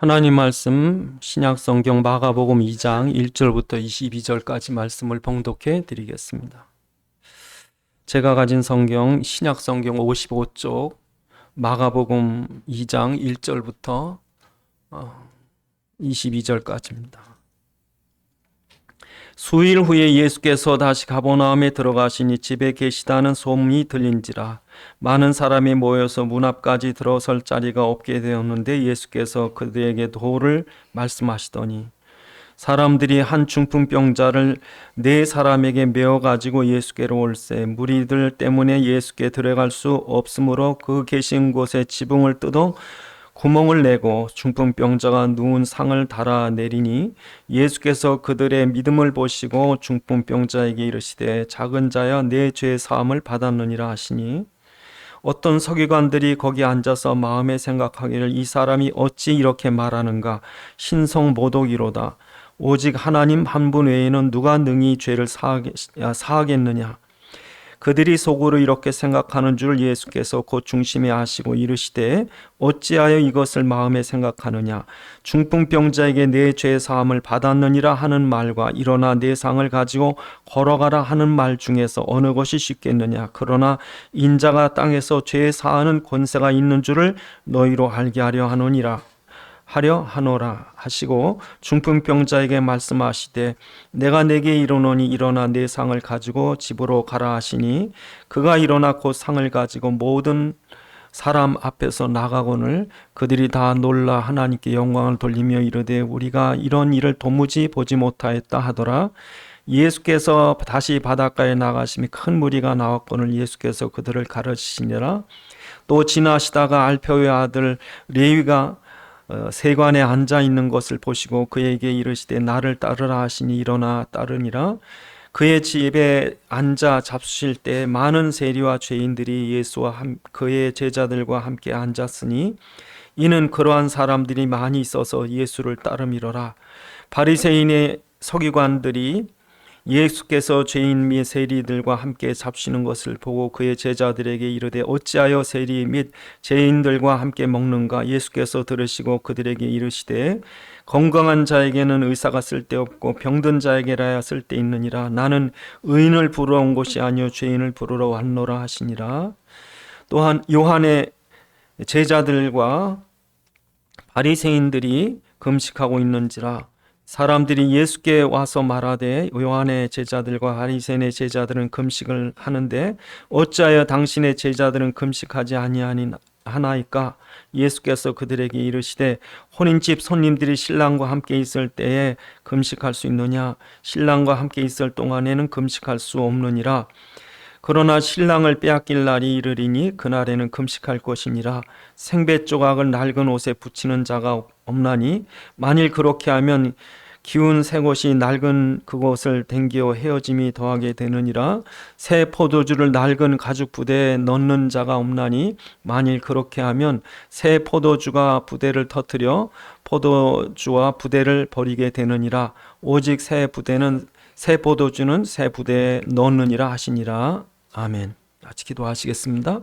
하나님 말씀 신약 성경 마가복음 2장 1절부터 22절까지 말씀을 봉독해 드리겠습니다. 제가 가진 성경 신약 성경 55쪽 마가복음 2장 1절부터 22절까지입니다. 수일 후에 예수께서 다시 가버나움에 들어가시니 집에 계시다는 소문이 들린지라 많은 사람이 모여서 문 앞까지 들어설 자리가 없게 되었는데 예수께서 그들에게 도를 말씀하시더니 사람들이 한 중풍병자를 네 사람에게 메어 가지고 예수께로 올세 무리들 때문에 예수께 들어갈 수 없으므로 그 계신 곳에 지붕을 뜯어 구멍을 내고 중풍병자가 누운 상을 달아 내리니 예수께서 그들의 믿음을 보시고 중풍병자에게 이르시되 작은 자여 내 죄 사함을 받았느니라 하시니 어떤 서기관들이 거기 앉아서 마음에 생각하기를 이 사람이 어찌 이렇게 말하는가 신성모독이로다 오직 하나님 한 분 외에는 누가 능히 죄를 사하겠느냐. 그들이 속으로 이렇게 생각하는 줄 예수께서 곧 중심에 아시고 이르시되 어찌하여 이것을 마음에 생각하느냐. 중풍병자에게 내 죄 사함을 받았느니라 하는 말과 일어나 내 상을 가지고 걸어가라 하는 말 중에서 어느 것이 쉽겠느냐. 그러나 인자가 땅에서 죄 사하는 권세가 있는 줄을 너희로 알게 하려 하노라 하시고 중풍병자에게 말씀하시되 내가 내게 이르노니 일어나 내 상을 가지고 집으로 가라 하시니 그가 일어나 곧 상을 가지고 모든 사람 앞에서 나가거늘 그들이 다 놀라 하나님께 영광을 돌리며 이르되 우리가 이런 일을 도무지 보지 못하였다 하더라. 예수께서 다시 바닷가에 나가시며 큰 무리가 나왔거늘 예수께서 그들을 가르치시니라. 또 지나시다가 알페오의 아들 레위가 세관에 앉아 있는 것을 보시고 그에게 이르시되 나를 따르라 하시니 일어나 따르니라. 그의 집에 앉아 잡수실 때 많은 세리와 죄인들이 예수와 그의 제자들과 함께 앉았으니 이는 그러한 사람들이 많이 있어서 예수를 따름이로라. 바리새인의 서기관들이 예수께서 죄인 및 세리들과 함께 잡수시는 것을 보고 그의 제자들에게 이르되 어찌하여 세리 및 죄인들과 함께 먹는가. 예수께서 들으시고 그들에게 이르시되 건강한 자에게는 의사가 쓸데없고 병든 자에게라야 쓸데있느니라. 나는 의인을 부르러 온 것이 아니요 죄인을 부르러 왔노라 하시니라. 또한 요한의 제자들과 바리새인들이 금식하고 있는지라. 사람들이 예수께 와서 말하되 요한의 제자들과 바리새인의 제자들은 금식을 하는데 어찌하여 당신의 제자들은 금식하지 아니하나이까. 예수께서 그들에게 이르시되 혼인집 손님들이 신랑과 함께 있을 때에 금식할 수 있느냐. 신랑과 함께 있을 동안에는 금식할 수 없느니라. 그러나 신랑을 빼앗길 날이 이르리니 그날에는 금식할 것이니라. 생배 조각을 낡은 옷에 붙이는 자가 없나니 만일 그렇게 하면 기운 새 것이 낡은 그것을 댕기어 헤어짐이 더하게 되느니라. 새 포도주를 낡은 가죽 부대에 넣는 자가 없나니 만일 그렇게 하면 새 포도주가 부대를 터뜨려 포도주와 부대를 버리게 되느니라. 오직 새 포도주는 새 부대에 넣느니라 하시니라. 아멘. 같이 기도하시겠습니다.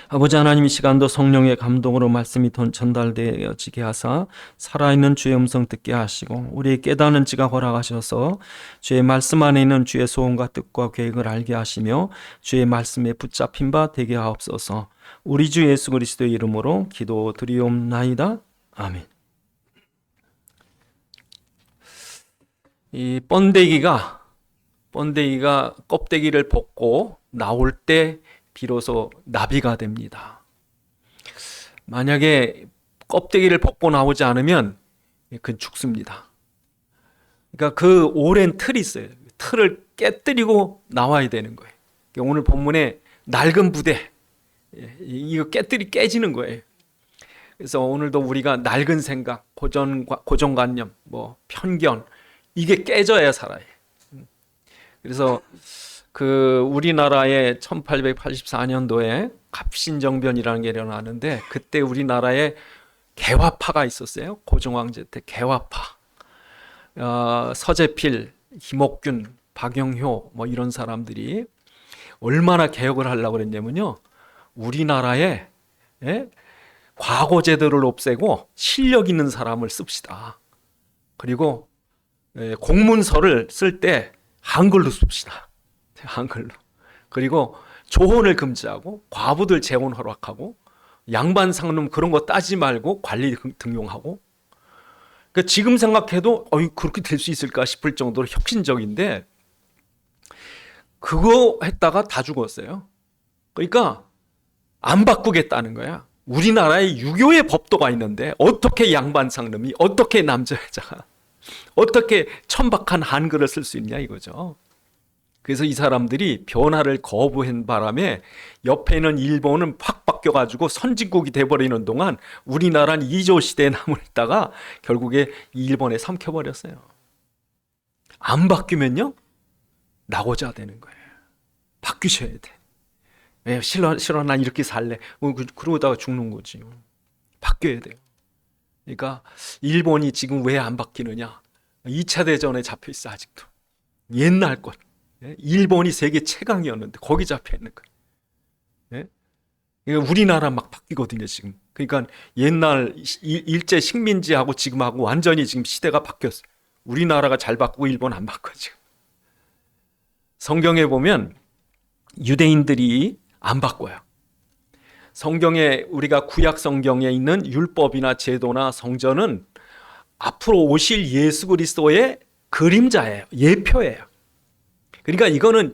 아버지 하나님, 이 시간도 성령의 감동으로 말씀이 전달되어지게 하사 살아있는 주의 음성 듣게 하시고 우리의 깨닫는 지가 허락하셔서 주의 말씀 안에 있는 주의 소원과 뜻과 계획을 알게 하시며 주의 말씀에 붙잡힌 바 되게 하옵소서. 우리 주 예수 그리스도의 이름으로 기도드리옵나이다. 아멘. 이 번데기가 껍데기를 벗고 나올 때 비로소 나비가 됩니다. 만약에 껍데기를 벗고 나오지 않으면 그건 죽습니다. 그러니까 그 오랜 틀이 있어요. 틀을 깨뜨리고 나와야 되는 거예요. 그러니까 오늘 본문에 낡은 부대, 이거 깨지는 거예요. 그래서 오늘도 우리가 낡은 생각, 고정관념, 편견, 이게 깨져야 살아요. 그래서 우리나라에 1884년도에 갑신정변이라는 게 일어나는데 그때 우리나라에 개화파가 있었어요. 고종황제 때 개화파. 서재필, 김옥균, 박영효 이런 사람들이 얼마나 개혁을 하려고 그랬냐면요. 우리나라에 예? 과거 제도를 없애고 실력 있는 사람을 씁시다. 그리고 공문서를 쓸 때 한글로 씁시다. 한글로. 그리고 조혼을 금지하고 과부들 재혼 허락하고 양반 상놈 그런 거 따지 말고 관리 등용하고. 그러니까 지금 생각해도 그렇게 될 수 있을까 싶을 정도로 혁신적인데 그거 했다가 다 죽었어요. 그러니까 안 바꾸겠다는 거야. 우리나라에 유교의 법도가 있는데 어떻게 양반 상놈이, 어떻게 남자 여자가, 어떻게 천박한 한글을 쓸 수 있냐 이거죠. 그래서 이 사람들이 변화를 거부한 바람에 옆에 있는 일본은 확 바뀌어가지고 선진국이 돼버리는 동안 우리나라는 이조 시대에 남아있다가 결국에 일본에 삼켜버렸어요. 안 바뀌면요 나고자 되는 거예요. 바뀌셔야 돼. 싫어 난 이렇게 살래. 그러다가 죽는 거지. 바뀌어야 돼요. 그러니까 일본이 지금 왜 안 바뀌느냐. 2차 대전에 잡혀있어 아직도. 옛날 것. 일본이 세계 최강이었는데 거기 잡혀있는 거예요. 그러니까 우리나라 막 바뀌거든요 지금. 그러니까 옛날 일제 식민지하고 지금하고 완전히 지금 시대가 바뀌었어요. 우리나라가 잘 바꾸고 일본 안 바꿔 지금. 성경에 보면 유대인들이 안 바꿔요. 성경에 우리가 구약 성경에 있는 율법이나 제도나 성전은 앞으로 오실 예수 그리스도의 그림자예요. 예표예요. 그러니까 이거는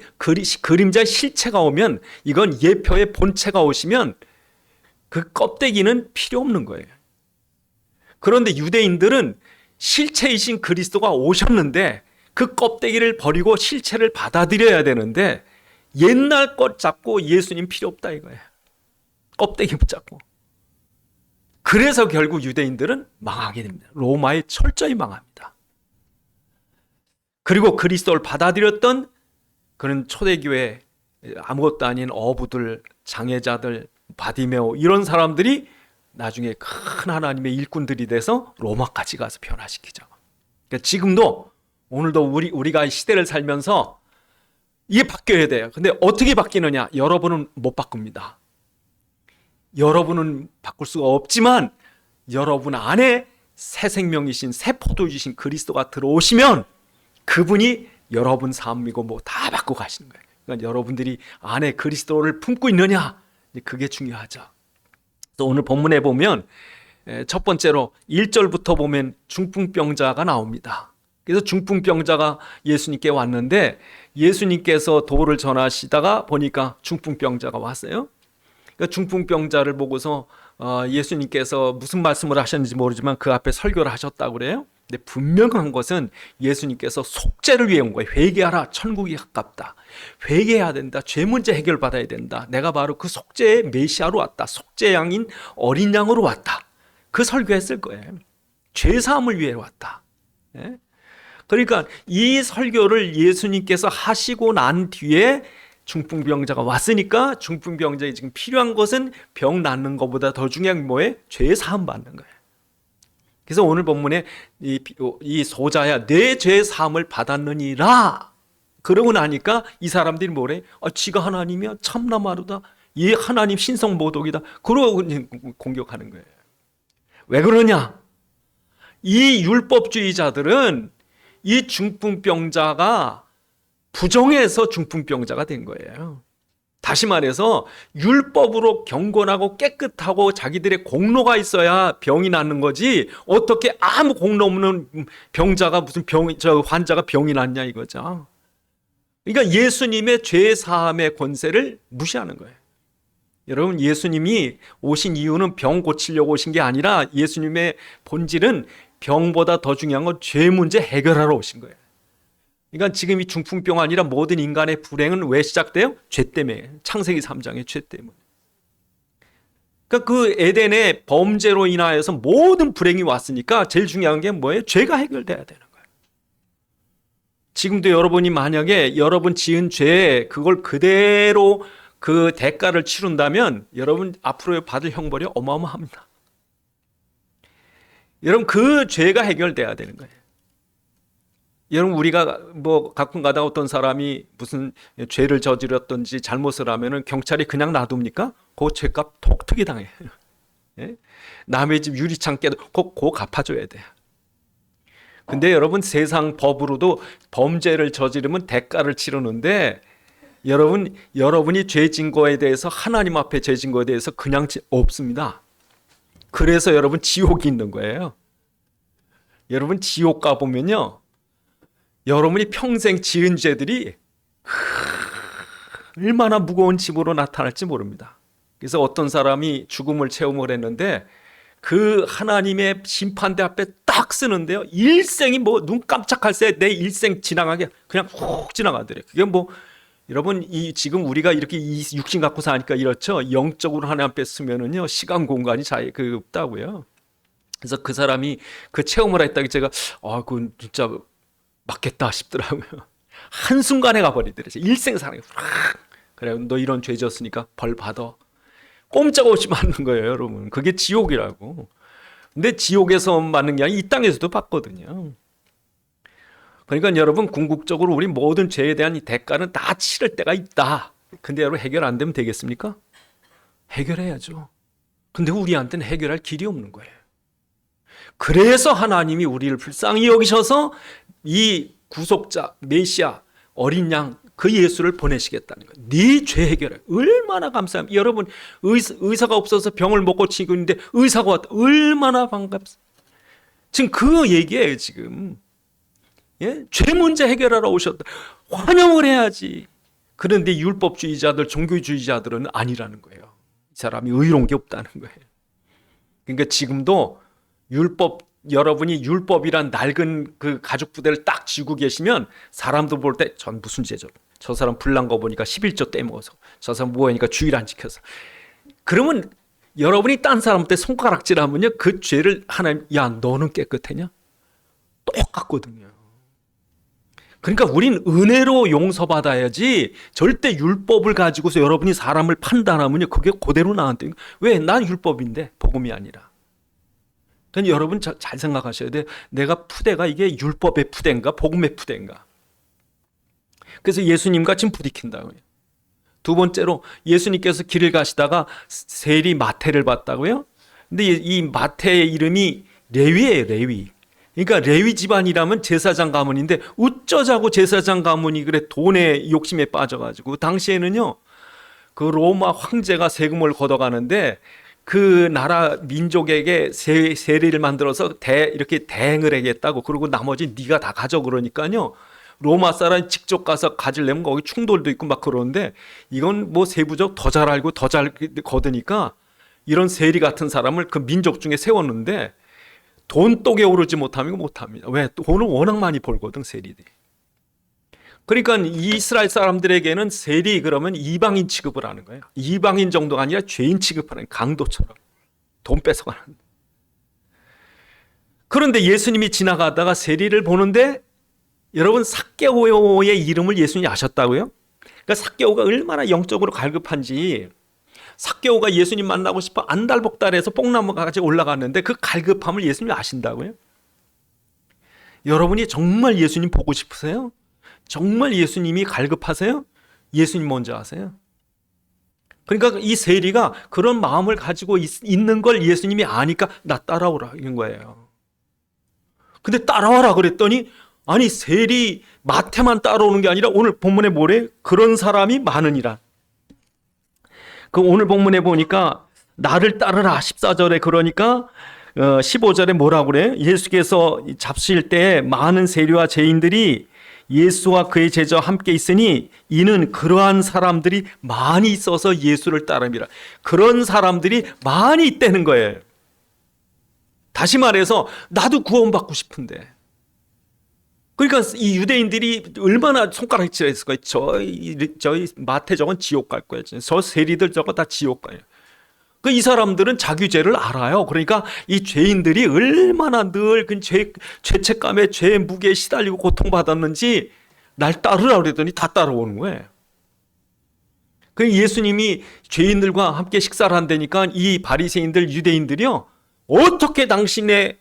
그림자의 실체가 오면, 이건 예표의 본체가 오시면 그 껍데기는 필요 없는 거예요. 그런데 유대인들은 실체이신 그리스도가 오셨는데 그 껍데기를 버리고 실체를 받아들여야 되는데 옛날 것 잡고 예수님 필요 없다 이거예요. 껍데기 붙잡고. 그래서 결국 유대인들은 망하게 됩니다. 로마에 철저히 망합니다. 그리고 그리스도를 받아들였던 그런 초대교회 아무것도 아닌 어부들, 장애자들, 바디메오 이런 사람들이 나중에 큰 하나님의 일꾼들이 돼서 로마까지 가서 변화시키죠. 그러니까 지금도 오늘도 우리가 시대를 살면서 이게 바뀌어야 돼요. 근데 어떻게 바뀌느냐? 여러분은 못 바꿉니다. 여러분은 바꿀 수가 없지만 여러분 안에 새 생명이신 새 포도주신 그리스도가 들어오시면 그분이 여러분 삶이고 뭐 다 바꾸고 가시는 거예요. 그러니까 여러분들이 안에 그리스도를 품고 있느냐, 그게 중요하죠. 또 오늘 본문에 보면 첫 번째로 1절부터 보면 중풍병자가 나옵니다. 그래서 중풍병자가 예수님께 왔는데 예수님께서 도를 전하시다가 보니까 중풍병자가 왔어요. 그러니까 중풍병자를 보고서 예수님께서 무슨 말씀을 하셨는지 모르지만 그 앞에 설교를 하셨다고 그래요. 근데 분명한 것은 예수님께서 속죄를 위해 온 거예요. 회개하라, 천국이 가깝다. 회개해야 된다. 죄 문제 해결받아야 된다. 내가 바로 그 속죄의 메시아로 왔다. 속죄 양인 어린 양으로 왔다. 그 설교했을 거예요. 죄 사함을 위해 왔다. 그러니까 이 설교를 예수님께서 하시고 난 뒤에 중풍병자가 왔으니까 중풍병자에 지금 필요한 것은 병 낫는 것보다 더 중요한 게 뭐예요? 죄 사함 받는 거예요. 그래서 오늘 본문에 이 소자야 내 죄 사함을 받았느니라 그러고 나니까 이 사람들이 뭐래? 지가 하나님이야? 참나 마루다. 얘 하나님 신성 모독이다. 그러고 공격하는 거예요. 왜 그러냐? 이 율법주의자들은 이 중풍병자가 부정해서 중풍병자가 된 거예요. 다시 말해서 율법으로 경건하고 깨끗하고 자기들의 공로가 있어야 병이 낫는 거지 어떻게 아무 공로 없는 병자가 무슨 환자가 병이 낫냐 이거죠. 그러니까 예수님의 죄 사함의 권세를 무시하는 거예요. 여러분 예수님이 오신 이유는 병 고치려고 오신 게 아니라 예수님의 본질은 병보다 더 중요한 건 죄 문제 해결하러 오신 거예요. 그러니까 지금 이 중풍병 아니라 모든 인간의 불행은 왜 시작돼요? 죄 때문에. 창세기 3장의 죄 때문에. 그러니까 그 에덴의 범죄로 인하여서 모든 불행이 왔으니까 제일 중요한 게 뭐예요? 죄가 해결돼야 되는 거예요. 지금도 여러분이 만약에 여러분 지은 죄 그걸 그대로 그 대가를 치른다면 여러분 앞으로 받을 형벌이 어마어마합니다. 여러분 그 죄가 해결돼야 되는 거예요. 여러분 우리가 뭐 가끔가다 어떤 사람이 무슨 죄를 저질렀든지 잘못을 하면은 경찰이 그냥 놔둡니까? 그 죄값 톡톡히 당해요. 예? 남의 집 유리창 깨도 그거 갚아줘야 돼요. 근데 여러분 세상 법으로도 범죄를 저지르면 대가를 치르는데 여러분이 죄 진 거에 대해서 하나님 앞에 죄 진 거에 대해서 그냥 없습니다. 그래서 여러분 지옥이 있는 거예요. 여러분 지옥 가보면요. 여러분이 평생 지은 죄들이 얼마나 무거운 짐으로 나타날지 모릅니다. 그래서 어떤 사람이 죽음을 체험을 했는데 그 하나님의 심판대 앞에 딱 쓰는데요. 일생이 뭐 눈 깜짝할 새 내 일생 지나가게 그냥 훅 지나가더래요. 그게 뭐 여러분 이 지금 우리가 이렇게 이 육신 갖고 사니까 이렇죠. 영적으로 하나님 앞에 쓰면은요 시간 공간이 그 없다고요. 그래서 그 사람이 그 체험을 했다기 제가 그건 진짜 맞겠다 싶더라고요. 한순간에 가버리더래요. 일생 사랑이 그래 너 이런 죄 졌으니까 벌 받아. 꼼짝없이 맞는 거예요, 여러분. 그게 지옥이라고. 근데 지옥에서 맞는 게 아니라 이 땅에서도 받거든요. 그러니까 여러분 궁극적으로 우리 모든 죄에 대한 이 대가는 다 치를 때가 있다. 근데 여러분 해결 안 되면 되겠습니까? 해결해야죠. 근데 우리한테는 해결할 길이 없는 거예요. 그래서 하나님이 우리를 불쌍히 여기셔서 이 구속자 메시아 어린 양 그 예수를 보내시겠다는 거예요. 네 죄 해결해. 얼마나 감사합니다. 여러분 의사가 없어서 병을 못 고치고 있는데 의사가 왔다. 얼마나 반갑습니다. 지금 그 얘기예요 지금. 예? 죄 문제 해결하러 오셨다. 환영을 해야지. 그런데 율법주의자들 종교주의자들은 아니라는 거예요. 이 사람이 의로운 게 없다는 거예요. 그러니까 지금도 여러분이 율법이란 낡은 그 가죽 부대를 딱 쥐고 계시면 사람도 볼 때 전 무슨 죄죠? 저 사람 불난 거 보니까 11조 떼먹어서 저 사람 뭐하니까 주일 안 지켜서 그러면 여러분이 딴 사람한테 손가락질하면요 그 죄를 하나님 야 너는 깨끗하냐? 똑같거든요. 그러니까 우린 은혜로 용서받아야지 절대 율법을 가지고서 여러분이 사람을 판단하면요 그게 그대로 나한테 왜? 난 율법인데 복음이 아니라. 그러니까 여러분 잘 생각하셔야 돼요. 내가 푸대가 이게 율법의 푸대인가 복음의 푸대인가. 그래서 예수님과 지금 부딪힌다고요. 두 번째로 예수님께서 길을 가시다가 세리 마태를 봤다고요. 근데 이 마태의 이름이 레위예요. 레위. 그러니까 레위 집안이라면 제사장 가문인데 어쩌자고 제사장 가문이 그래 돈의 욕심에 빠져가지고 당시에는요 그 로마 황제가 세금을 걷어가는데 그 나라 민족에게 세리를 만들어서 이렇게 대행을 하겠다고 그러고 나머지 네가 다 가져 그러니까요 로마 사람이 직접 가서 가지려면 거기 충돌도 있고 막 그러는데 이건 뭐 세부적 더 잘 알고 더 잘 거드니까 이런 세리 같은 사람을 그 민족 중에 세웠는데 돈독에 오르지 못하면 못합니다. 왜? 돈을 워낙 많이 벌거든 세리들이. 그러니까 이스라엘 사람들에게는 세리 그러면 이방인 취급을 하는 거예요. 이방인 정도가 아니라 죄인 취급하는 강도처럼 돈 뺏어가는. 그런데 예수님이 지나가다가 세리를 보는데 여러분 삭개오의 이름을 예수님이 아셨다고요? 그러니까 삭개오가 얼마나 영적으로 갈급한지 삭개오가 예수님 만나고 싶어 안달복달해서 뽕나무까지 올라갔는데 그 갈급함을 예수님이 아신다고요? 여러분이 정말 예수님 보고 싶으세요? 정말 예수님이 갈급하세요? 예수님 먼저 아세요? 그러니까 이 세리가 그런 마음을 가지고 있는 걸 예수님이 아니까 나 따라오라 이런 거예요. 근데 따라와라 그랬더니 아니 세리 마태만 따라오는 게 아니라 오늘 본문에 뭐래? 그런 사람이 많으니라. 그 오늘 본문에 보니까 나를 따르라 14절에 그러니까 15절에 뭐라고 그래? 예수께서 잡수실 때 많은 세리와 죄인들이 예수와 그의 제자와 함께 있으니 이는 그러한 사람들이 많이 있어서 예수를 따름이라. 그런 사람들이 많이 있다는 거예요. 다시 말해서 나도 구원받고 싶은데. 그러니까 이 유대인들이 얼마나 손가락질했을 거예요. 저희 마태 저건 지옥 갈 거예요. 저 세리들 저거 다 지옥 가요. 이 사람들은 자기 죄를 알아요. 그러니까 이 죄인들이 얼마나 늘 그 죄책감에 죄의 무게에 시달리고 고통받았는지 날 따르라 그랬더니 다 따라오는 거예요. 그 예수님이 죄인들과 함께 식사를 한다니까 이 바리새인들 유대인들이요 어떻게 당신의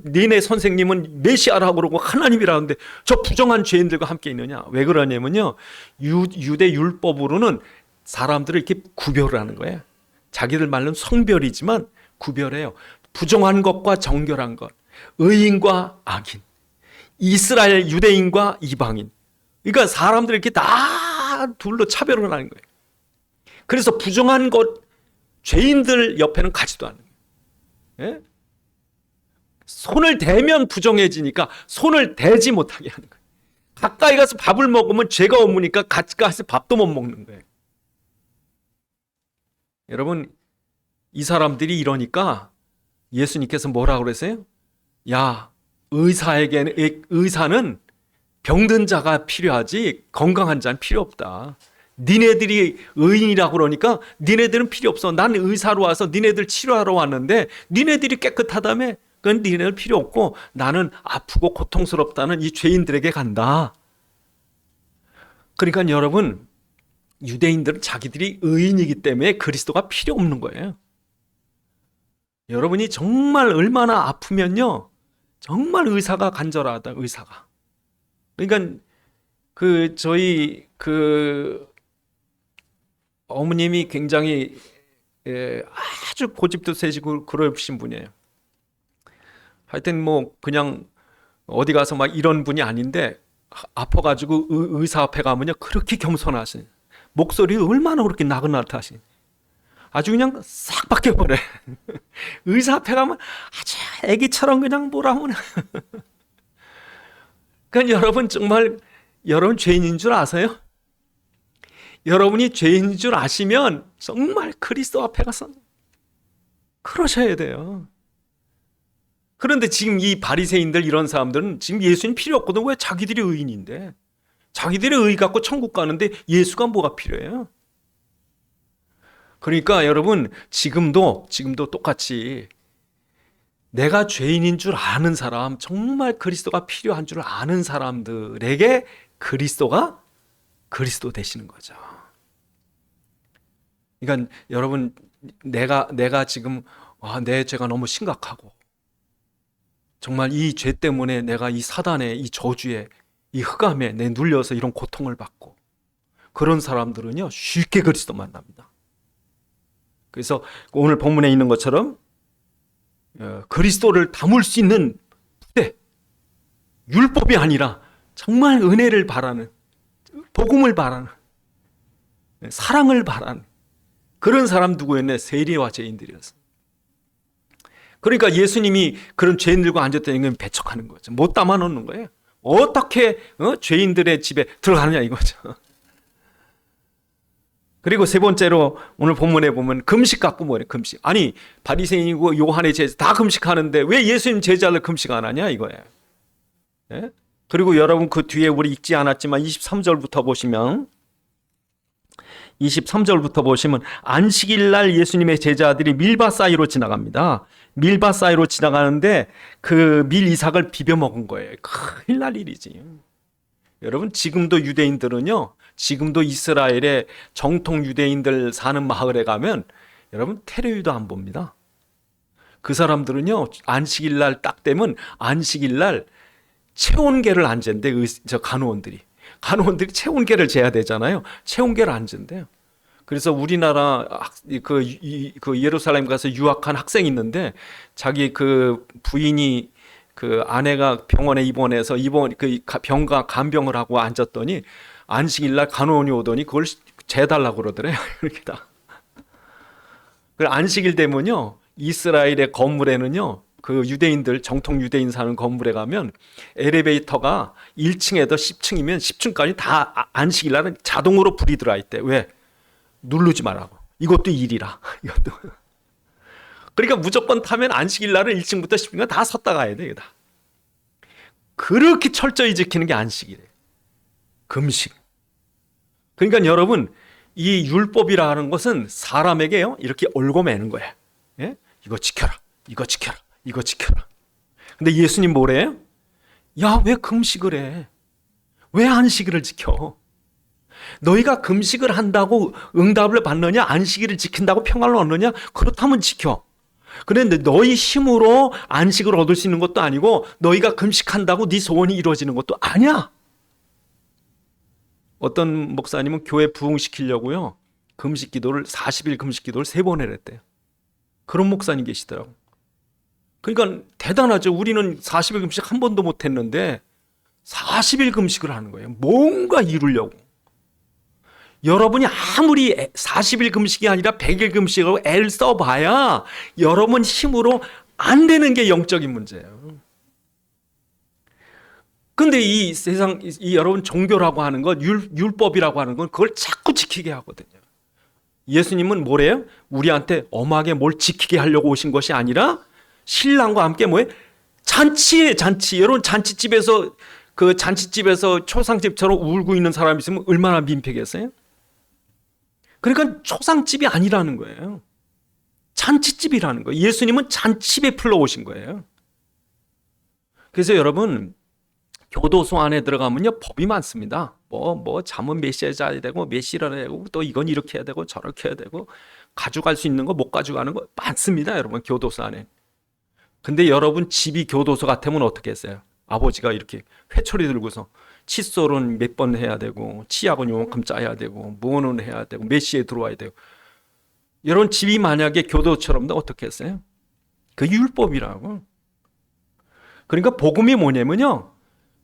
니네 선생님은 메시아라고 그러고 하나님이라는데 저 부정한 죄인들과 함께 있느냐? 왜 그러냐면요, 유대 율법으로는 사람들을 이렇게 구별을 하는 거예요. 자기들 말로는 성별이지만 구별해요. 부정한 것과 정결한 것, 의인과 악인, 이스라엘 유대인과 이방인. 그러니까 사람들을 이렇게 다 둘로 차별을 하는 거예요. 그래서 부정한 것, 죄인들 옆에는 가지도 않는 거예요. 예? 손을 대면 부정해지니까 손을 대지 못하게 하는 거예요. 가까이 가서 밥을 먹으면 죄가 없으니까 같이 가서 밥도 못 먹는 거예요. 여러분, 이 사람들이 이러니까 예수님께서 뭐라고 그러세요? 야, 의사는 병든 자가 필요하지 건강한 자는 필요 없다. 니네들이 의인이라고 그러니까 니네들은 필요 없어. 난 의사로 와서 니네들 치료하러 왔는데 니네들이 깨끗하다며? 그건 니네들 필요 없고 나는 아프고 고통스럽다는 이 죄인들에게 간다. 그러니까 여러분, 유대인들은 자기들이 의인이기 때문에 그리스도가 필요 없는 거예요. 여러분이 정말 얼마나 아프면요, 정말 의사가 간절하다. 의사가. 그러니까 저희 어머님이 굉장히 아주 고집도 세시고 그러신 분이에요. 하여튼 뭐 그냥 어디 가서 막 이런 분이 아닌데 아파가지고 의사 앞에 가면요 그렇게 겸손하신, 목소리 얼마나 그렇게 나긋나긋하신, 아주 그냥 싹 바뀌어버려. 의사 앞에 가면 아주 애기처럼 그냥 뭐라 하면. 그러니까 여러분, 정말 여러분 죄인인 줄 아세요? 여러분이 죄인인 줄 아시면 정말 그리스도 앞에 가서 그러셔야 돼요. 그런데 지금 이 바리새인들, 이런 사람들은 지금 예수님 필요 없거든. 왜? 자기들이 의인인데. 자기들의 의 갖고 천국 가는데 예수가 뭐가 필요해요? 그러니까 여러분, 지금도 똑같이 내가 죄인인 줄 아는 사람, 정말 그리스도가 필요한 줄 아는 사람들에게 그리스도가 그리스도 되시는 거죠. 그러니까 여러분, 내가 지금 내 죄가 너무 심각하고 정말 이 죄 때문에 내가 이 사단의 이 저주에, 이 흑암에 내 눌려서 이런 고통을 받고, 그런 사람들은요 쉽게 그리스도 만납니다. 그래서 오늘 본문에 있는 것처럼 그리스도를 담을 수 있는 부대, 율법이 아니라 정말 은혜를 바라는, 복음을 바라는, 사랑을 바라는 그런 사람 누구였냐? 세리와 죄인들이었어. 그러니까 예수님이 그런 죄인들과 앉았다는 건 배척하는 거죠. 못 담아놓는 거예요. 어떻게 죄인들의 집에 들어가느냐 이거죠. 그리고 세 번째로 오늘 본문에 보면 금식 갖고 뭐래? 금식. 아니, 바리새인이고 요한의 제자 다 금식하는데 왜 예수님 제자를 금식 안 하냐 이거예요. 네? 그리고 여러분, 그 뒤에 우리 읽지 않았지만 23절부터 보시면 안식일 날 예수님의 제자들이 밀밭 사이로 지나갑니다. 밀밭 사이로 지나가는데 그 밀 이삭을 비벼 먹은 거예요. 큰일 날 일이지. 여러분, 지금도 유대인들은요, 지금도 이스라엘의 정통 유대인들 사는 마을에 가면 여러분 테레비도 안 봅니다. 그 사람들은요 안식일 날 딱 되면 안식일 날 체온계를 안 잰대. 저 간호원들이 체온계를 재야 되잖아요. 체온계를 안 잰대요. 그래서 우리나라 그 예루살렘 가서 유학한 학생이 있는데 자기 그 부인이 그 아내가 병원에 입원해서 그 병가 간병을 하고 앉았더니 안식일 날 간호원이 오더니 그걸 재달라고 그러더래요. 이렇게 다. 그 안식일 되면요 이스라엘의 건물에는요 그 유대인들, 정통 유대인 사는 건물에 가면 엘리베이터가 1층에서 10층이면 10층까지 다 안식일 날은 자동으로 불이 들어와 있대. 왜? 누르지 말라고. 이것도 일이라. 이것도. 그러니까 무조건 타면 안식일 날은 1층부터 10층까지 다 섰다 가야 돼. 다. 그렇게 철저히 지키는 게 안식이래요. 금식. 그러니까 여러분, 이 율법이라는 것은 사람에게요 이렇게 얽어매는 거예요. 예? 이거 지켜라, 이거 지켜라, 이거 지켜라. 근데 예수님 뭐래요? 야, 왜 금식을 해? 왜 안식일을 지켜? 너희가 금식을 한다고 응답을 받느냐? 안식일을 지킨다고 평안을 얻느냐? 그렇다면 지켜. 그런데 너희 힘으로 안식을 얻을 수 있는 것도 아니고 너희가 금식한다고 네 소원이 이루어지는 것도 아니야. 어떤 목사님은 교회 부흥시키려고요, 금식 기도를 40일 금식 기도를 3번 해랬대요. 그런 목사님 계시더라고. 그러니까 대단하죠. 우리는 40일 금식 한 번도 못 했는데 40일 금식을 하는 거예요. 뭔가 이루려고. 여러분이 아무리 40일 금식이 아니라 100일 금식으로 애를 써봐야 여러분 힘으로 안 되는 게 영적인 문제예요. 근데 이 세상, 이 여러분 종교라고 하는 것, 율법이라고 하는 건 그걸 자꾸 지키게 하거든요. 예수님은 뭐래요? 우리한테 엄하게 뭘 지키게 하려고 오신 것이 아니라 신랑과 함께 뭐예요? 잔치에 잔치. 여러분 잔치집에서 그 잔치집에서 초상집처럼 울고 있는 사람이 있으면 얼마나 민폐겠어요? 그러니까 초상집이 아니라는 거예요. 잔치집이라는 거예요. 예수님은 잔치에 풀러 오신 거예요. 그래서 여러분 교도소 안에 들어가면요 법이 많습니다. 잠은 몇 시에 자야 되고 몇 시에 일어나야 되고 또 이건 이렇게 해야 되고 저렇게 해야 되고 가져갈 수 있는 거 못 가져가는 거 많습니다. 여러분 교도소 안에. 근데 여러분 집이 교도소 같으면 어떻게 했어요? 아버지가 이렇게 회초리 들고서 칫솔은 몇 번 해야 되고 치약은 요만큼 짜야 되고 무언은 해야 되고 몇 시에 들어와야 되고. 여러분 집이 만약에 교도처럼 어떻게 했어요? 그 율법이라고. 그러니까 복음이 뭐냐면요,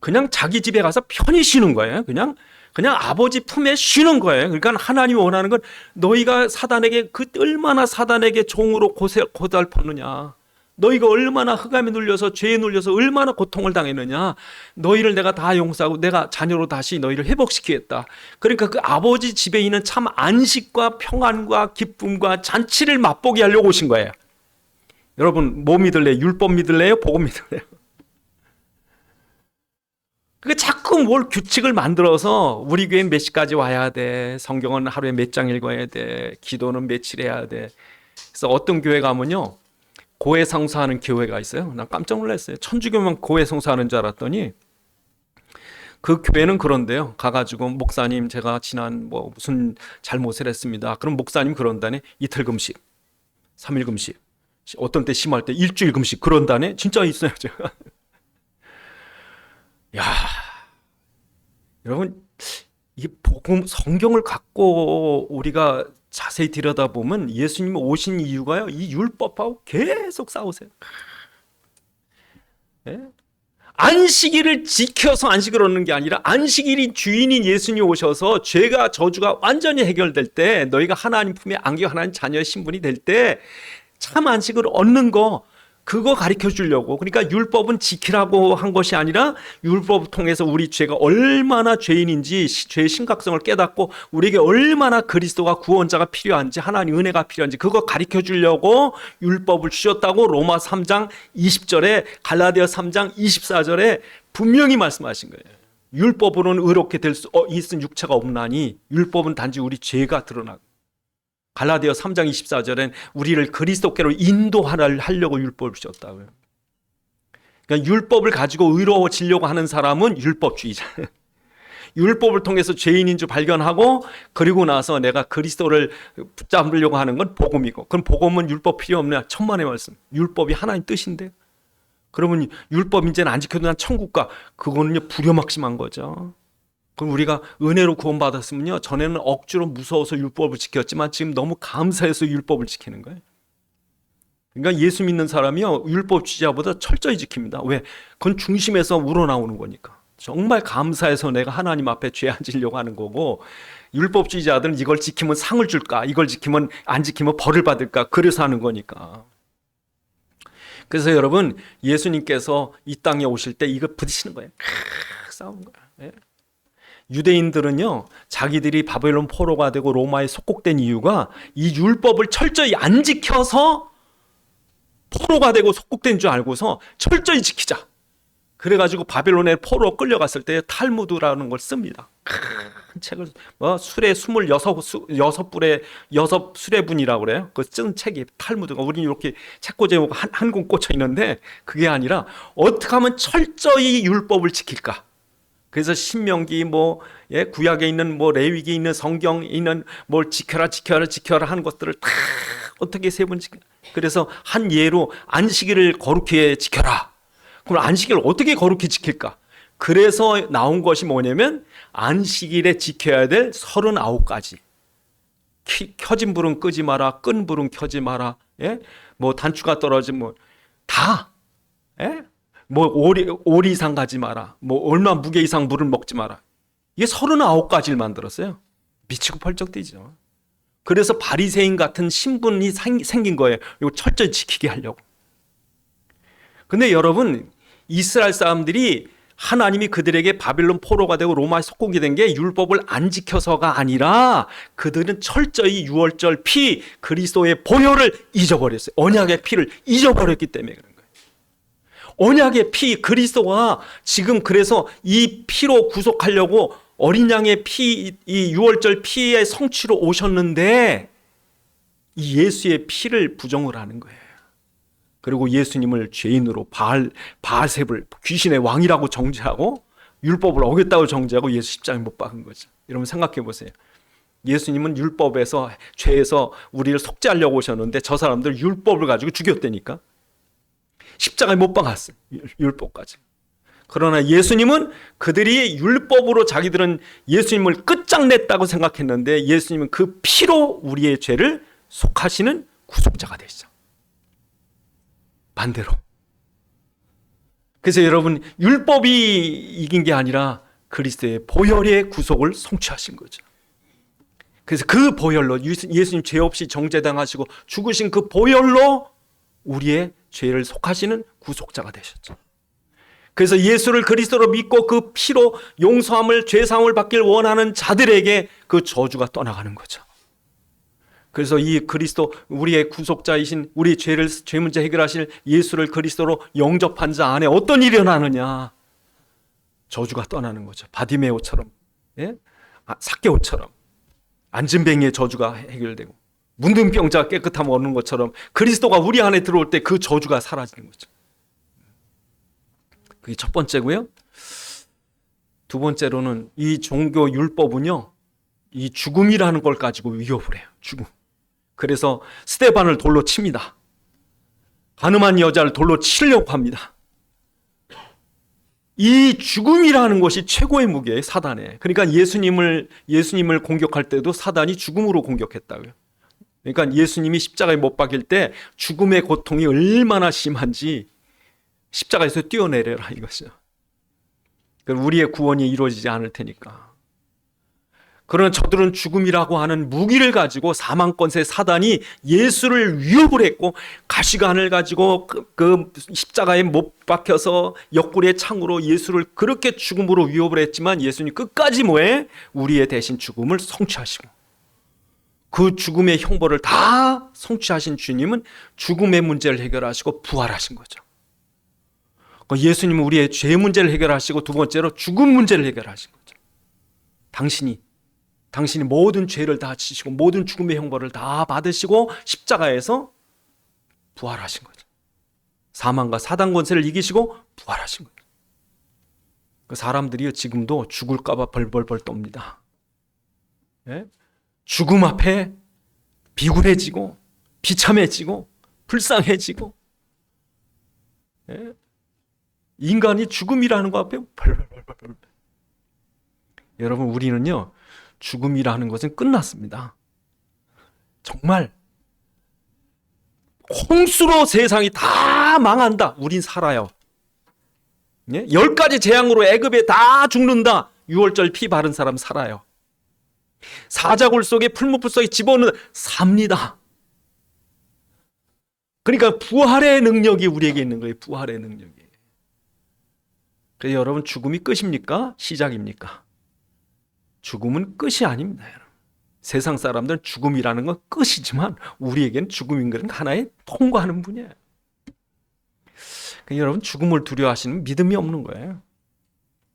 그냥 자기 집에 가서 편히 쉬는 거예요. 그냥 아버지 품에 쉬는 거예요. 그러니까 하나님이 원하는 건 너희가 사단에게 얼마나 사단에게 종으로 고달팠느냐, 너희가 얼마나 흑암에 눌려서 죄에 눌려서 얼마나 고통을 당했느냐, 너희를 내가 다 용서하고 내가 자녀로 다시 너희를 회복시키겠다. 그러니까 그 아버지 집에 있는 참 안식과 평안과 기쁨과 잔치를 맛보게 하려고 오신 거예요. 여러분 뭐 믿을래요? 율법 믿을래요? 복음 믿을래요? 그러니까 자꾸 뭘 규칙을 만들어서 우리 교회는 몇 시까지 와야 돼, 성경은 하루에 몇 장 읽어야 돼, 기도는 며칠 해야 돼. 그래서 어떤 교회 가면요 고해성사하는 교회가 있어요. 난 깜짝 놀랐어요. 천주교만 고해성사하는 줄 알았더니 그 교회는 그런데요, 가가지고 목사님 제가 지난 무슨 잘못을 했습니다. 그럼 목사님 그런다네 이틀 금식, 3일 금식, 어떤 때 심할 때 일주일 금식 그런다네. 진짜 있어요 제가. 야, 여러분 이 복음 성경을 갖고 우리가 자세히 들여다보면 예수님이 오신 이유가요, 이 율법하고 계속 싸우세요. 예? 안식일을 지켜서 안식을 얻는 게 아니라 안식일이 주인인 예수님이 오셔서 죄가 저주가 완전히 해결될 때, 너희가 하나님 품에 안겨 하나님 자녀의 신분이 될 때 참 안식을 얻는 거, 그거 가르쳐 주려고. 그러니까 율법은 지키라고 한 것이 아니라 율법을 통해서 우리 죄가 얼마나 죄인인지, 죄의 심각성을 깨닫고 우리에게 얼마나 그리스도가 구원자가 필요한지, 하나님 은혜가 필요한지 그거 가르쳐 주려고 율법을 주셨다고 로마 3장 20절에 갈라디아 3장 24절에 분명히 말씀하신 거예요. 율법으로는 의롭게 될 수 있은 육체가 없나니 율법은 단지 우리 죄가 드러나고, 갈라디아 3장 24절엔 우리를 그리스도께로 인도하려고 율법을 주셨다고요. 그러니까 율법을 가지고 의로워지려고 하는 사람은 율법주의자예요. 율법을 통해서 죄인인 줄 발견하고 그리고 나서 내가 그리스도를 붙잡으려고 하는 건 복음이고, 그럼 복음은 율법 필요 없냐? 천만의 말씀. 율법이 하나님 뜻인데, 그러면 율법 이제는 안 지켜도 난 천국 가. 그거는요 불효막심한 거죠. 그럼 우리가 은혜로 구원받았으면요, 전에는 억지로 무서워서 율법을 지켰지만 지금 너무 감사해서 율법을 지키는 거예요. 그러니까 예수 믿는 사람이요 율법주의자보다 철저히 지킵니다. 왜? 그건 중심에서 우러나오는 거니까. 정말 감사해서 내가 하나님 앞에 죄 안 지려고 하는 거고, 율법주의자들은 이걸 지키면 상을 줄까, 이걸 지키면 안 지키면 벌을 받을까, 그래서 하는 거니까. 그래서 여러분 예수님께서 이 땅에 오실 때 이거 부딪히는 거예요. 싸우는 거예요. 예? 유대인들은요 자기들이 바벨론 포로가 되고 로마에 속국된 이유가 이 율법을 철저히 안 지켜서 포로가 되고 속국된 줄 알고서 철저히 지키자. 그래가지고 바벨론에 포로 끌려갔을 때 탈무드라는 걸 씁니다. 큰 책을 술의 26불의 6수레분이라고 그래요. 그 쓴 책이 탈무드가, 우리는 이렇게 책꽂이 제목 한 권 꽂혀 있는데 그게 아니라 어떻게 하면 철저히 율법을 지킬까. 그래서 신명기 구약에 있는 레위기에 있는 성경에 있는 뭘 지켜라 하는 것들을 다 어떻게 세 번 지켜? 그래서 한 예로 안식일을 거룩히 지켜라. 그럼 안식일을 어떻게 거룩히 지킬까? 그래서 나온 것이 뭐냐면 안식일에 지켜야 될 39가지. 켜진 불은 끄지 마라. 끈 불은 켜지 마라. 예? 뭐 단추가 떨어지면 뭐 다. 예? 뭐 오리 이상 가지 마라. 뭐 얼마 무게 이상 물을 먹지 마라. 이게 39가지를 만들었어요. 미치고 펄쩍 뛰죠. 그래서 바리새인 같은 신분이 생긴 거예요. 이거 철저히 지키게 하려고. 근데 여러분, 이스라엘 사람들이 하나님이 그들에게 바빌론 포로가 되고 로마에 속국이 된 게 율법을 안 지켜서가 아니라 그들은 철저히 유월절 피, 그리스도의 보혈을 잊어버렸어요. 언약의 피를 잊어버렸기 때문에 그런 거예요. 언약의 피, 그리스도가 지금 그래서 이 피로 구속하려고 어린 양의 피, 이 유월절 피의 성취로 오셨는데 이 예수의 피를 부정을 하는 거예요. 그리고 예수님을 죄인으로 바알셉을 귀신의 왕이라고 정죄하고 율법을 어겼다고 정죄하고 예수 십자가에 못 박은 거죠. 여러분 생각해 보세요. 예수님은 율법에서 죄에서 우리를 속죄하려고 오셨는데 저 사람들 율법을 가지고 죽였다니까. 십자가에 못 박았어요. 율법까지. 그러나 예수님은 그들이 율법으로 자기들은 예수님을 끝장냈다고 생각했는데 예수님은 그 피로 우리의 죄를 속하시는 구속자가 되시죠. 반대로. 그래서 여러분, 율법이 이긴 게 아니라 그리스도의 보혈의 구속을 성취하신 거죠. 그래서 그 보혈로 예수님 죄 없이 정죄당하시고 죽으신 그 보혈로 우리의 죄를 속하시는 구속자가 되셨죠. 그래서 예수를 그리스도로 믿고 그 피로 용서함을, 죄사함을 받길 원하는 자들에게 그 저주가 떠나가는 거죠. 그래서 이 그리스도, 우리의 구속자이신, 우리 죄 문제 해결하실 예수를 그리스도로 영접한 자 안에 어떤 일이 일어나느냐? 저주가 떠나는 거죠. 바디메오처럼, 예? 삭개오처럼 안진뱅이의 저주가 해결되고 문둥병자가 깨끗함을 얻는 것처럼 그리스도가 우리 안에 들어올 때 그 저주가 사라지는 거죠. 그게 첫 번째고요. 두 번째로는 이 종교 율법은요, 이 죽음이라는 걸 가지고 위협을 해요. 죽음. 그래서 스데반을 돌로 칩니다. 가늠한 여자를 돌로 치려고 합니다. 이 죽음이라는 것이 최고의 무게예요, 사단에. 그러니까 예수님을 공격할 때도 사단이 죽음으로 공격했다고요. 그러니까 예수님이 십자가에 못 박힐 때 죽음의 고통이 얼마나 심한지 십자가에서 뛰어내려라 이것이요. 우리의 구원이 이루어지지 않을 테니까. 그러나 저들은 죽음이라고 하는 무기를 가지고 사망권세 사단이 예수를 위협을 했고 가시관을 가지고 그 십자가에 못 박혀서 옆구리에 창으로 예수를 그렇게 죽음으로 위협을 했지만 예수님 끝까지 뭐해? 우리의 대신 죽음을 성취하시고 그 죽음의 형벌을 다 성취하신 주님은 죽음의 문제를 해결하시고 부활하신 거죠. 예수님은 우리의 죄 문제를 해결하시고 두 번째로 죽음 문제를 해결하신 거죠. 당신이 모든 죄를 다 지시고 모든 죽음의 형벌을 다 받으시고 십자가에서 부활하신 거죠. 사망과 사단 권세를 이기시고 부활하신 거죠. 그 사람들이 지금도 죽을까 봐 벌벌벌 떱니다. 예? 죽음 앞에 비굴해지고 비참해지고 불쌍해지고, 예? 인간이 죽음이라는 것 앞에 벌벌벌벌. 여러분, 우리는요 죽음이라는 것은 끝났습니다. 정말 홍수로 세상이 다 망한다. 우린 살아요. 10가지 재앙으로 애굽에 다 죽는다. 6월절 피 바른 사람 살아요. 사자굴 속에 풀무풀 속에 집어넣는 삽니다. 그러니까 부활의 능력이 우리에게 있는 거예요. 부활의 능력이. 그래서 여러분, 죽음이 끝입니까? 시작입니까? 죽음은 끝이 아닙니다. 여러분. 세상 사람들은 죽음이라는 건 끝이지만 우리에게는 죽음인 것은 하나의 통과하는 분이에요. 그러니까 여러분, 죽음을 두려워하시는 믿음이 없는 거예요.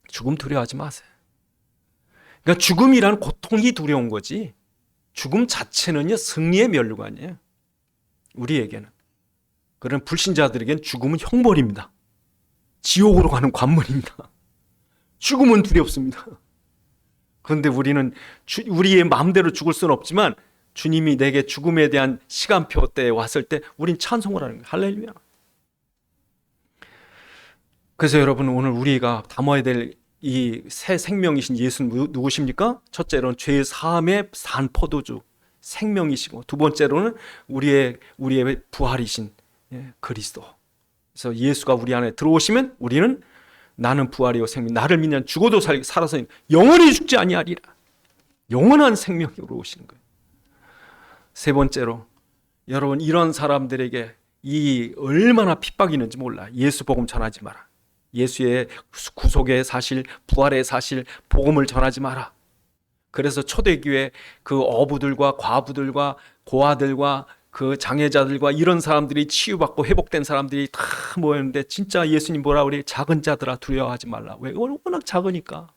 죽음 두려워하지 마세요. 그러니까 죽음이란 고통이 두려운 거지 죽음 자체는요 승리의 면류관이에요. 우리에게는. 그런 불신자들에게는 죽음은 형벌입니다. 지옥으로 가는 관문입니다. 죽음은 두렵습니다. 그런데 우리는 우리의 마음대로 죽을 수는 없지만 주님이 내게 죽음에 대한 시간표 때 왔을 때 우린 찬송을 하는 거예요. 할렐루야. 그래서 여러분, 오늘 우리가 담아야 될 이 새 생명이신 예수는 누구십니까? 첫째로는 죄 사함의 산 포도주, 생명이시고, 두 번째로는 우리의 부활이신 그리스도. 그래서 예수가 우리 안에 들어오시면 우리는 나는 부활이요 생명, 나를 믿는 죽어도 살아서 영원히 죽지 아니하리라. 영원한 생명으로 오시는 거예요. 세 번째로, 여러분, 이런 사람들에게 이 얼마나 핍박이 있는지 몰라. 예수 복음 전하지 마라. 예수의 구속의 사실, 부활의 사실, 복음을 전하지 마라. 그래서 초대교회 그 어부들과 과부들과 고아들과 그 장애자들과 이런 사람들이 치유받고 회복된 사람들이 다 모였는데, 진짜 예수님 뭐라 그래? 작은 자들아 두려워하지 말라. 왜? 워낙 작으니까.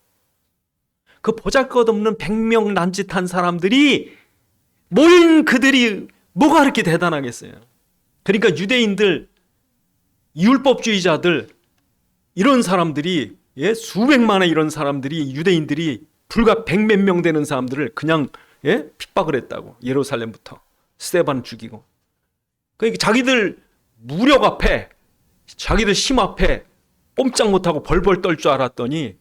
그 보잘것없는 100명 난짓한 사람들이 모인 그들이 뭐가 그렇게 대단하겠어요? 그러니까 유대인들, 율법주의자들, 이런 사람들이, 수백만의 이런 사람들이, 유대인들이 불과 100몇 명 되는 사람들을 그냥 핍박을 했다고. 예루살렘부터 스데반 죽이고. 그러니까 자기들 무력 앞에, 자기들 힘 앞에 꼼짝 못하고 벌벌 떨 줄 알았더니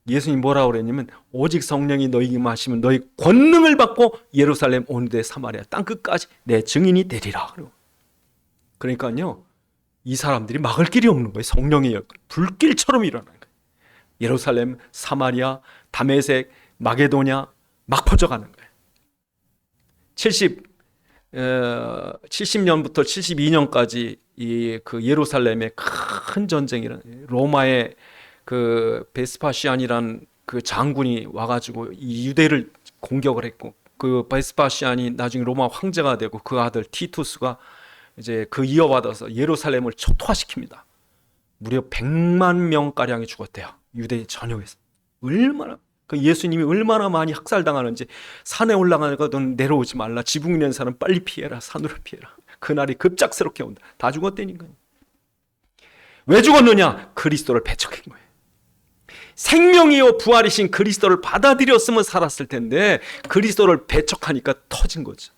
예수님이 뭐라고 그랬냐면, 오직 성령이 너희에게 임하시면 너희 권능을 받고 예루살렘 온데 사마리아 땅 끝까지 내 증인이 되리라. 그러니까요, 이 사람들이 막을 길이 없는 거예요. 성령의 역할, 불길처럼 일어나는 거예요. 예루살렘, 사마리아, 다메섹, 마게도냐 막 퍼져가는 거예요. 70년부터 72년까지 그 예루살렘에 큰 전쟁이 일어나요. 로마의 그 베스파시안이란 그 장군이 와가지고 이 유대를 공격을 했고, 그 베스파시안이 나중에 로마 황제가 되고 그 아들 티투스가 이제 그 이어받아서 예루살렘을 초토화시킵니다. 무려 100만 명가량이 죽었대요. 유대 전역에서. 얼마나, 그 예수님이 얼마나 많이 학살당하는지, 산에 올라가거든 내려오지 말라. 지붕 있는 사람 빨리 피해라. 산으로 피해라. 그날이 급작스럽게 온다. 다 죽었다니까요. 왜 죽었느냐? 그리스도를 배척한 거예요. 생명이요 부활이신 그리스도를 받아들였으면 살았을 텐데 그리스도를 배척하니까 터진 거죠.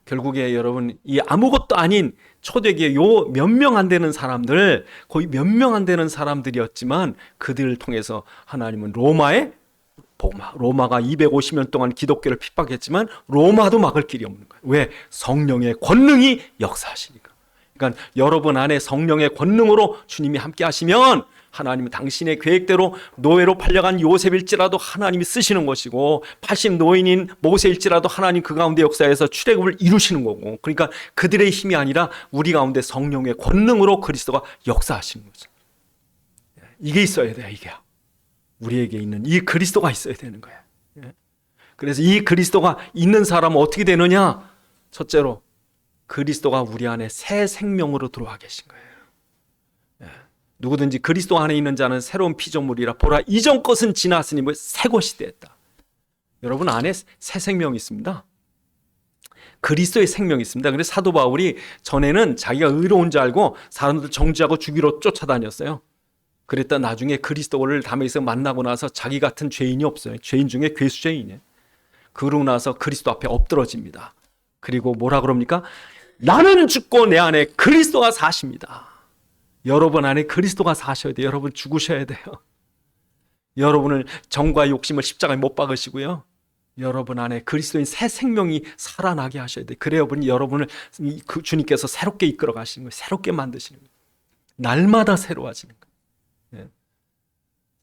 결국에 여러분, 이 아무것도 아닌 초대기에 요 몇 명 안 되는 사람들, 거의 몇 명 안 되는 사람들이었지만 그들을 통해서 하나님은 로마가 250년 동안 기독교를 핍박했지만 로마도 막을 길이 없는 거예요. 왜? 성령의 권능이 역사하시니까. 그러니까 여러분 안에 성령의 권능으로 주님이 함께 하시면 하나님은 당신의 계획대로 노예로 팔려간 요셉일지라도 하나님이 쓰시는 것이고, 80 노인인 모세일지라도 하나님 그 가운데 역사에서 출애굽을 이루시는 거고, 그러니까 그들의 힘이 아니라 우리 가운데 성령의 권능으로 그리스도가 역사하시는 거죠. 이게 있어야 돼요. 이게 우리에게 있는 이 그리스도가 있어야 되는 거예요. 그래서 이 그리스도가 있는 사람은 어떻게 되느냐? 첫째로 그리스도가 우리 안에 새 생명으로 들어와 계신 거예요. 누구든지 그리스도 안에 있는 자는 새로운 피조물이라. 보라, 이전 것은 지났으니 새 것이 되었다. 여러분 안에 새 생명이 있습니다. 그리스도의 생명이 있습니다. 그래서 사도 바울이 전에는 자기가 의로운 줄 알고 사람들 정죄하고 죽이러 쫓아다녔어요. 그랬다 나중에 그리스도를 담에서 만나고 나서 자기 같은 죄인이 없어요. 죄인 중에 괴수죄인이에요. 그러고 나서 그리스도 앞에 엎드러집니다. 그리고 뭐라 그럽니까? 나는 죽고 내 안에 그리스도가 사십니다. 여러분 안에 그리스도가 사셔야 돼요. 여러분 죽으셔야 돼요. 여러분을 정과 욕심을 십자가에 못 박으시고요. 여러분 안에 그리스도인 새 생명이 살아나게 하셔야 돼요. 그래야 여러분을 주님께서 새롭게 이끌어 가시는 거예요. 새롭게 만드시는 거예요. 날마다 새로워지는 거예요.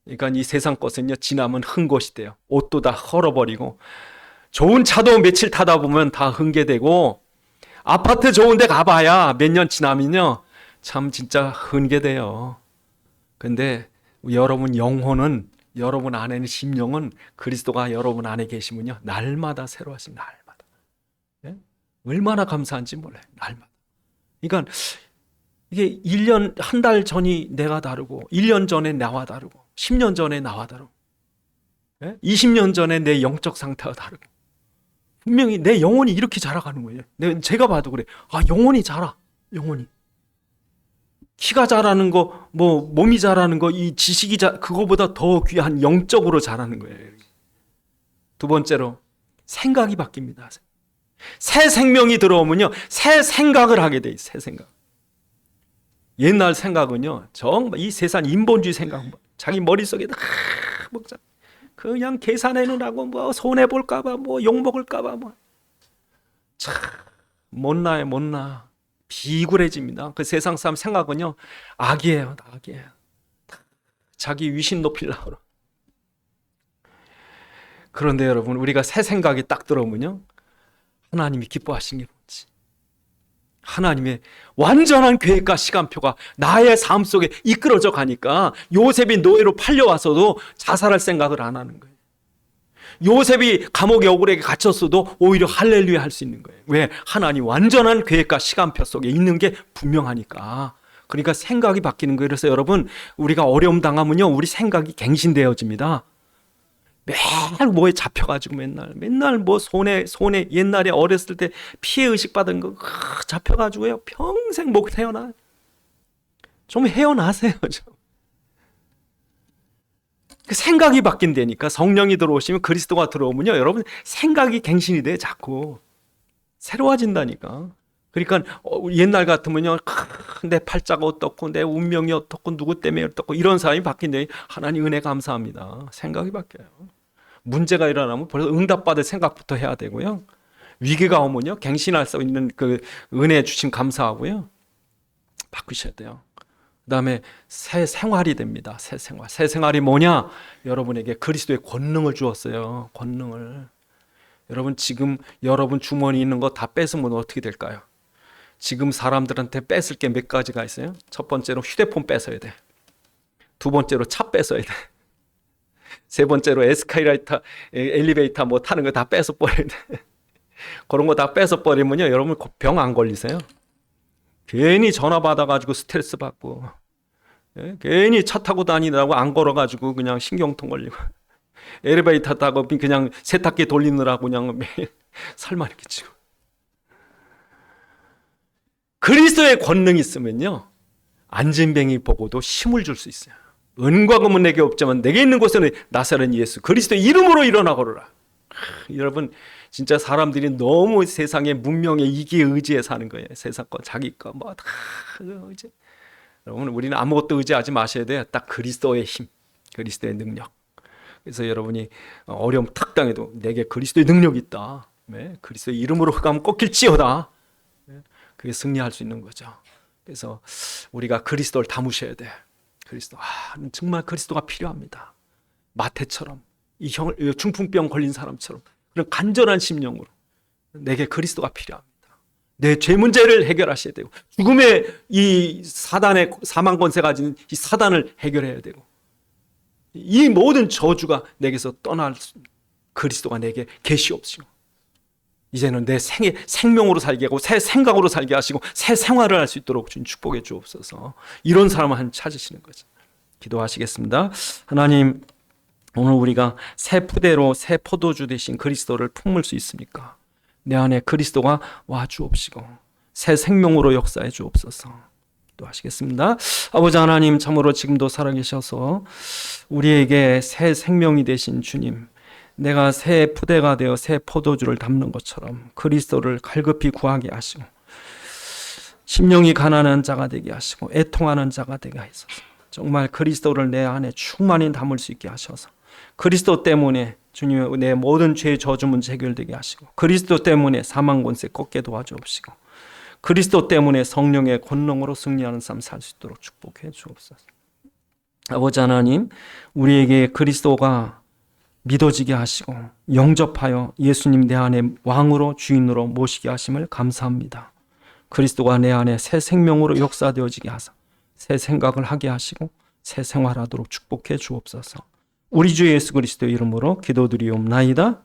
그러니까 이 세상 것은요, 지나면 흠것이 돼요. 옷도 다 헐어버리고, 좋은 차도 며칠 타다 보면 다 흥게되고, 아파트 좋은 데 가봐야 몇 년 지나면요 참 진짜 흥게돼요. 근데 여러분 영혼은, 여러분 안에는 심령은 그리스도가 여러분 안에 계시면요 날마다 새로워집니다. 날마다. 네? 얼마나 감사한지 몰라요. 날마다. 그러니까 이게 1년, 한 달 전이 내가 다르고, 1년 전에 나와 다르고, 10년 전에 나와 다르고, 20년 전에 내 영적 상태가 다르고, 분명히 내 영혼이 이렇게 자라가는 거예요. 제가 봐도 그래. 아, 영혼이 자라. 영혼이. 키가 자라는 거, 몸이 자라는 거, 이 그거보다 더 귀한 영적으로 자라는 거예요. 두 번째로, 생각이 바뀝니다. 새 생명이 들어오면요, 새 생각을 하게 돼. 새 생각. 옛날 생각은요, 정말 이 세상 인본주의 생각, 자기 머릿속에 다 먹자. 그냥 계산해놓으라고, 뭐 손해볼까봐, 뭐 욕먹을까봐, 뭐. 참 못나요, 못나. 비굴해집니다. 그 세상 사람 생각은요, 악이에요, 악이에요. 자기 위신 높이려고. 그런데 여러분, 우리가 새 생각이 딱 들어오면요, 하나님이 기뻐하시는 게 뭔지, 하나님의 완전한 계획과 시간표가 나의 삶 속에 이끌어져 가니까 요셉이 노예로 팔려와서도 자살할 생각을 안 하는 거예요. 요셉이 감옥에 억울하게 갇혔어도 오히려 할렐루야 할 수 있는 거예요. 왜? 하나님 완전한 계획과 시간표 속에 있는 게 분명하니까. 그러니까 생각이 바뀌는 거예요. 그래서 여러분, 우리가 어려움 당하면요, 우리 생각이 갱신되어집니다. 맨날 뭐에 잡혀가지고 맨날 뭐 손에 옛날에 어렸을 때 피해 의식 받은 거 잡혀가지고요, 평생 못 헤어나. 좀 헤어나세요, 좀. 그 생각이 바뀐다니까. 성령이 들어오시면, 그리스도가 들어오면요, 여러분 생각이 갱신이 돼. 자꾸 새로워진다니까. 그러니까 옛날 같으면요, 내 팔자가 어떻고 내 운명이 어떻고 누구 때문에 어떻고 이런 사람이 바뀐다니, 하나님 은혜 감사합니다. 생각이 바뀌어요. 문제가 일어나면 벌써 응답받을 생각부터 해야 되고요, 위기가 오면요, 갱신할 수 있는 그 은혜 주신 감사하고요, 바꾸셔야 돼요. 그 다음에 새 생활이 됩니다. 새 생활. 새 생활이 뭐냐? 여러분에게 그리스도의 권능을 주었어요. 권능을. 여러분, 지금 여러분 주머니 있는 거 다 뺏으면 어떻게 될까요? 지금 사람들한테 뺏을 게 몇 가지가 있어요. 첫 번째로 휴대폰 뺏어야 돼. 두 번째로 차 뺏어야 돼. 세 번째로 에스카레이터, 엘리베이터 뭐 타는 거 다 뺏어 버려야 돼. 그런 거 다 뺏어 버리면요, 여러분 병 안 걸리세요? 괜히 전화 받아가지고 스트레스 받고, 괜히 차 타고 다니느라고 안 걸어가지고 그냥 신경통 걸리고, 엘리베이터 타고 그냥 세탁기 돌리느라고 그냥 매일 살만 이렇게 치고. 그리스도의 권능이 있으면요, 안진뱅이 보고도 힘을 줄 수 있어요. 은과 금은 내게 없지만 내게 있는 곳에는 나사렛 예수 그리스도의 이름으로 일어나 걸어라. 여러분, 진짜 사람들이 너무 세상의 문명의 이기에 의지해 사는 거예요. 세상 거, 자기 거, 뭐 다 의지. 여러분, 우리는 아무것도 의지하지 마셔야 돼요. 딱 그리스도의 힘, 그리스도의 능력. 그래서 여러분이 어려움 탁 당해도 내게 그리스도의 능력이 있다. 네? 그리스도의 이름으로 흑암 꺾일지어다. 네? 그게 승리할 수 있는 거죠. 그래서 우리가 그리스도를 담으셔야 돼. 그리스도, 정말 그리스도가 필요합니다. 마태처럼, 이 중풍병 걸린 사람처럼 그런 간절한 심령으로 내게 그리스도가 필요합니다. 내 죄 문제를 해결하셔야 되고, 죽음의 이 사단의 사망 권세 가진 이 사단을 해결해야 되고, 이 모든 저주가 내게서 떠날 그리스도가 내게 계시옵시고, 이제는 내 생명으로 살게 하고 새 생각으로 살게 하시고 새 생활을 할 수 있도록 주님 축복해 주옵소서. 이런 사람을 한 찾으시는 거죠. 기도하시겠습니다. 하나님, 오늘 우리가 새 푸대로 새 포도주 대신 그리스도를 품을 수 있습니까? 내 안에 그리스도가 와 주옵시고 새 생명으로 역사해 주옵소서. 기도하시겠습니다. 아버지 하나님, 참으로 지금도 살아계셔서 우리에게 새 생명이 되신 주님, 내가 새 푸대가 되어 새 포도주를 담는 것처럼 그리스도를 갈급히 구하게 하시고 심령이 가난한 자가 되게 하시고 애통하는 자가 되게 하소서. 정말 그리스도를 내 안에 충만히 담을 수 있게 하셔서 그리스도 때문에 주님 내 모든 죄의 저주 문제 해결되게 하시고 그리스도 때문에 사망 권세 꺾게 도와주옵시고 그리스도 때문에 성령의 권능으로 승리하는 삶 살 수 있도록 축복해 주옵소서. 아버지 하나님, 우리에게 그리스도가 믿어지게 하시고 영접하여 예수님 내 안에 왕으로 주인으로 모시게 하심을 감사합니다. 그리스도가 내 안에 새 생명으로 역사되어지게 하사 새 생각을 하게 하시고 새 생활하도록 축복해 주옵소서. 우리 주 예수 그리스도의 이름으로 기도드리옵나이다.